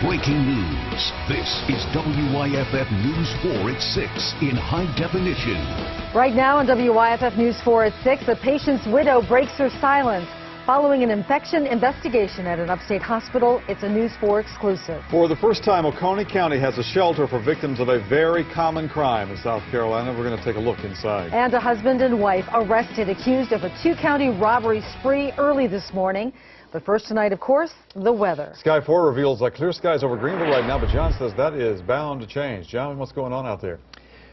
Breaking news. This is WYFF News 4 at 6 in high definition. Right now on WYFF News 4 at 6, a patient's widow breaks her silence following an infection investigation at an upstate hospital. It's a News 4 exclusive. For the first time, Oconee County has a shelter for victims of a very common crime in South Carolina. We're going to take a look inside. And a husband and wife arrested, accused of a two-county robbery spree early this morning. But first tonight, of course, the weather. Sky 4 reveals clear skies over Greenville right now, but John says that is bound to change. John, what's going on out there?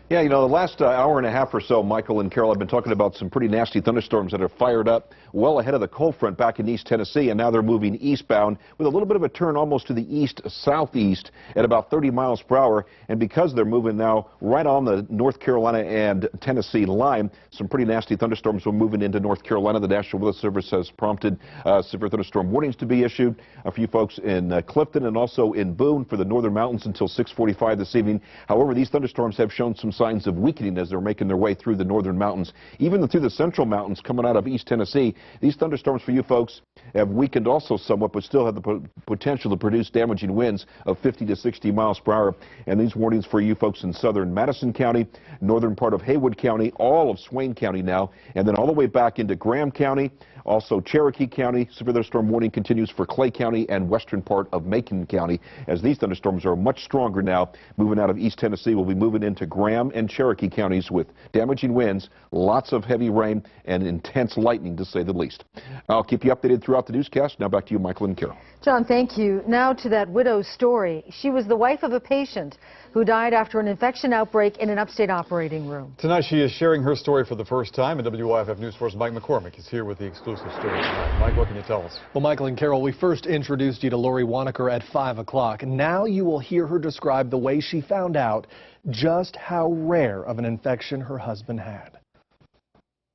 Yeah, you know, the last hour and a half or so, Michael and Carol have been talking about some pretty nasty thunderstorms that are fired up well ahead of the cold front back in East Tennessee, and now they're moving eastbound with a little bit of a turn almost to the east-southeast at about 30 miles per hour. And because they're moving now right on the North Carolina and Tennessee line, some pretty nasty thunderstorms are moving into North Carolina. The National Weather Service has prompted severe thunderstorm warnings to be issued. A few folks in Clifton and also in Boone for the northern mountains until 6:45 this evening. However, these thunderstorms have shown some signs of weakening as they're making their way through the northern mountains. Even through the central mountains coming out of East Tennessee, these thunderstorms for you folks have weakened also somewhat, but still have the potential to produce damaging winds of 50 to 60 miles per hour. And these warnings for you folks in southern Madison County, northern part of Haywood County, all of Swain County now, and then all the way back into Graham County, also Cherokee County. Severe thunderstorm warning continues for Clay County and western part of Macon County, as these thunderstorms are much stronger now. Moving out of East Tennessee, we'll be moving into Graham and Cherokee counties with damaging winds, lots of heavy rain, and intense lightning, to say the least. I'll keep you updated throughout the newscast. Now back to you, Michael and Carol. John, thank you. Now to that widow's story. She was the wife of a patient who died after an infection outbreak in an upstate operating room. Tonight she is sharing her story for the first time, and WYFF News 4's Mike McCormick is here with the exclusive story tonight. Mike, what can you tell us? Well, Michael and Carol, we first introduced you to Lori Wanaker at 5 o'clock. Now you will hear her describe the way she found out just how rare of an infection her husband had.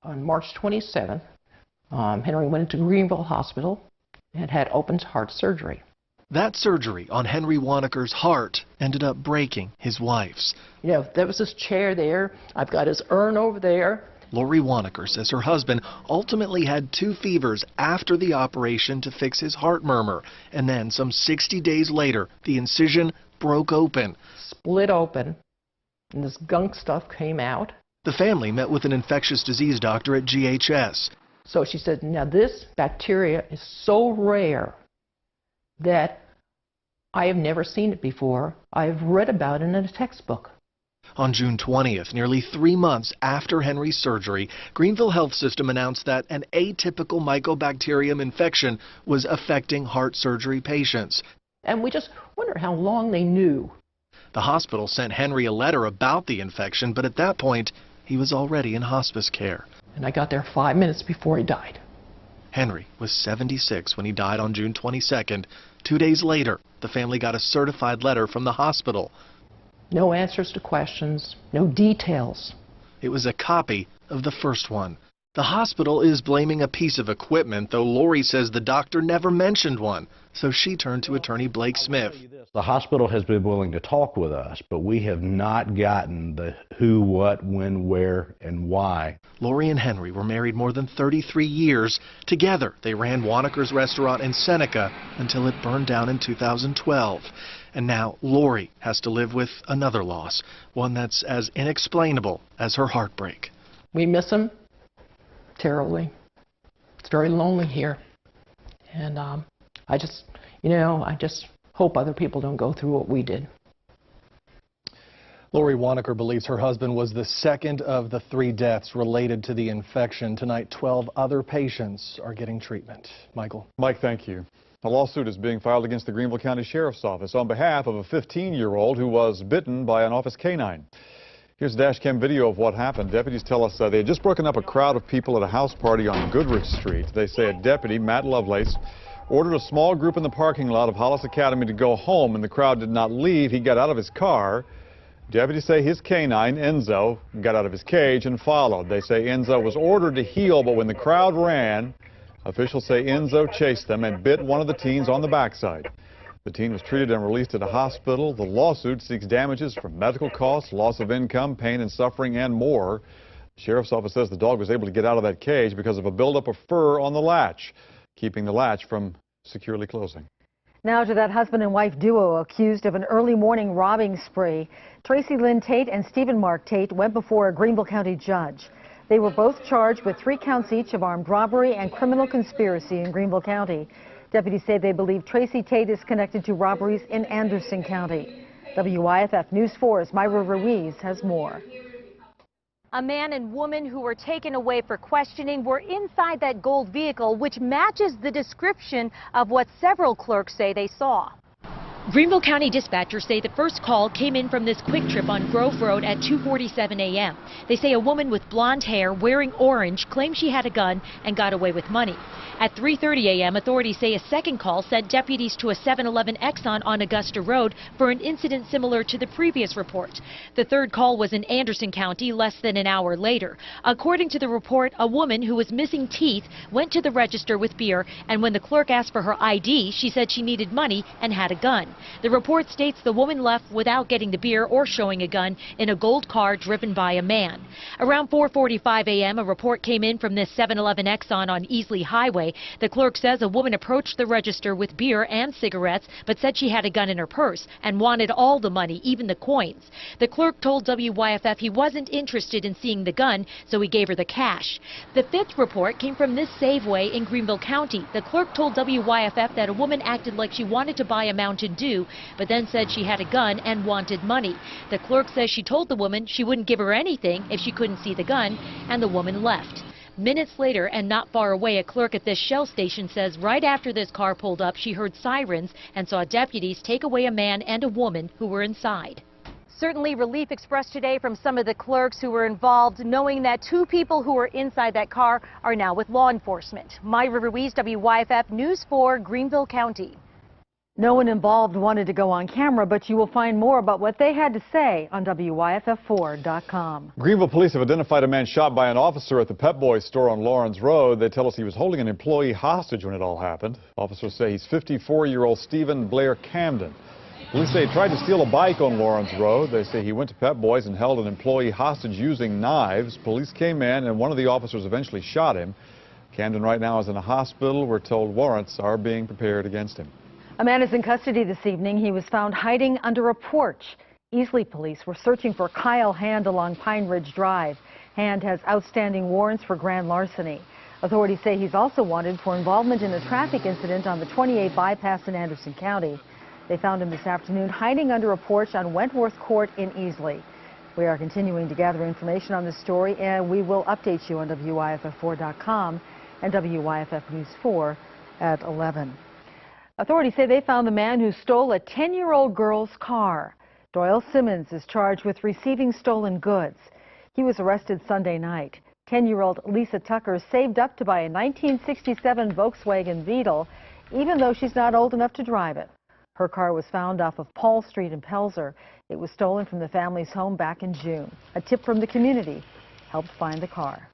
On March 27th, Henry went into Greenville Hospital and had open heart surgery. That surgery on Henry Wanaker's heart ended up breaking his wife's. You know, there was this chair there. I've got his urn over there. Lori Wanaker says her husband ultimately had 2 fevers after the operation to fix his heart murmur. And then some 60 days later, the incision broke open. Split open, and this gunk stuff came out. The family met with an infectious disease doctor at GHS. So she said, now this bacteria is so rare that I have never seen it before. I've read about it in a textbook. On June 20th, nearly 3 months after Henry's surgery, Greenville Health System announced that an atypical mycobacterium infection was affecting heart surgery patients. And we just wonder how long they knew. The hospital sent Henry a letter about the infection, but at that point, he was already in hospice care. And I got there 5 minutes before he died. Henry was 76 when he died on June 22nd. 2 days later, the family got a certified letter from the hospital. No answers to questions, no details. It was a copy of the first one. The hospital is blaming a piece of equipment, though Lori says the doctor never mentioned one. So she turned to attorney Blake Smith. The hospital has been willing to talk with us, but we have not gotten the who, what, when, where, and why. Lori and Henry were married more than 33 years. Together, they ran Wanaker's restaurant in Seneca until it burned down in 2012. And now Lori has to live with another loss, one that's as inexplainable as her heartbreak. We miss him terribly. It's very lonely here. And I just hope other people don't go through what we did. Lori Wanaker believes her husband was the second of the 3 deaths related to the infection. Tonight, 12 other patients are getting treatment. Michael. Mike, thank you. A lawsuit is being filed against the Greenville County Sheriff's Office on behalf of a 15-year-old who was bitten by an office canine. Here's dash cam video of what happened. Deputies tell us they had just broken up a crowd of people at a house party on Goodrich Street. They say a deputy, Matt Lovelace, ordered a small group in the parking lot of Hollis Academy to go home, and the crowd did not leave. He got out of his car. Deputies say his canine, Enzo, got out of his cage and followed. They say Enzo was ordered to heel, but when the crowd ran, officials say Enzo chased them and bit one of the teens on the backside. The teen was treated and released at a hospital. The lawsuit seeks damages for medical costs, loss of income, pain and suffering, and more. The sheriff's office says the dog was able to get out of that cage because of a buildup of fur on the latch, keeping the latch from securely closing. Now to that husband and wife duo accused of an early morning robbing spree. Tracy Lynn Tate and Stephen Mark Tate went before a Greenville County judge. They were both charged with 3 counts each of armed robbery and criminal conspiracy in Greenville County. Deputies say they believe Tracy Tate is connected to robberies in Anderson County. WYFF News 4's Myra Ruiz has more. A man and woman who were taken away for questioning were inside that gold vehicle, which matches the description of what several clerks say they saw. Greenville County dispatchers say the first call came in from this Quick Trip on Grove Road at 2:47 a.m. They say a woman with blonde hair wearing orange claimed she had a gun and got away with money. At 3:30 a.m., authorities say a second call sent deputies to a 7-Eleven Exxon on Augusta Road for an incident similar to the previous report. The third call was in Anderson County less than an hour later. According to the report, a woman who was missing teeth went to the register with beer, and when the clerk asked for her ID, she said she needed money and had a gun. The report states the woman left without getting the beer or showing a gun in a gold car driven by a man. Around 4:45 a.m., a report came in from this 7-Eleven Exxon on Easley Highway. The clerk says a woman approached the register with beer and cigarettes, but said she had a gun in her purse and wanted all the money, even the coins. The clerk told WYFF he wasn't interested in seeing the gun, so he gave her the cash. The fifth report came from this Safeway in Greenville County. The clerk told WYFF that a woman acted like she wanted to buy a Mountain Dew, but then said she had a gun and wanted money. The clerk says she told the woman she wouldn't give her anything if she couldn't see the gun, and the woman left. Minutes later, and not far away, a clerk at this Shell station says right after this car pulled up, she heard sirens and saw deputies take away a man and a woman who were inside. Certainly relief expressed today from some of the clerks who were involved, knowing that 2 people who were inside that car are now with law enforcement. Myra Ruiz, WYFF News 4, Greenville County. No one involved wanted to go on camera, but you will find more about what they had to say on WYFF4.com. Greenville police have identified a man shot by an officer at the Pep Boys store on Lawrence Road. They tell us he was holding an employee hostage when it all happened. Officers say he's 54-year-old Stephen Blair Camden. Police say he tried to steal a bike on Lawrence Road. They say he went to Pep Boys and held an employee hostage using knives. Police came in and one of the officers eventually shot him. Camden right now is in a hospital. We're told warrants are being prepared against him. A man is in custody this evening. He was found hiding under a porch. Easley police were searching for Kyle Hand along Pine Ridge Drive. Hand has outstanding warrants for grand larceny. Authorities say he's also wanted for involvement in a traffic incident on the 28 bypass in Anderson County. They found him this afternoon hiding under a porch on Wentworth Court in Easley. We are continuing to gather information on this story, and we will update you on WYFF4.com and WYFF News 4 at 11. Authorities say they found the man who stole a 10-year-old girl's car. Doyle Simmons is charged with receiving stolen goods. He was arrested Sunday night. 10-year-old Lisa Tucker saved up to buy a 1967 Volkswagen Beetle, even though she's not old enough to drive it. Her car was found off of Paul Street in Pelzer. It was stolen from the family's home back in June. A tip from the community helped find the car.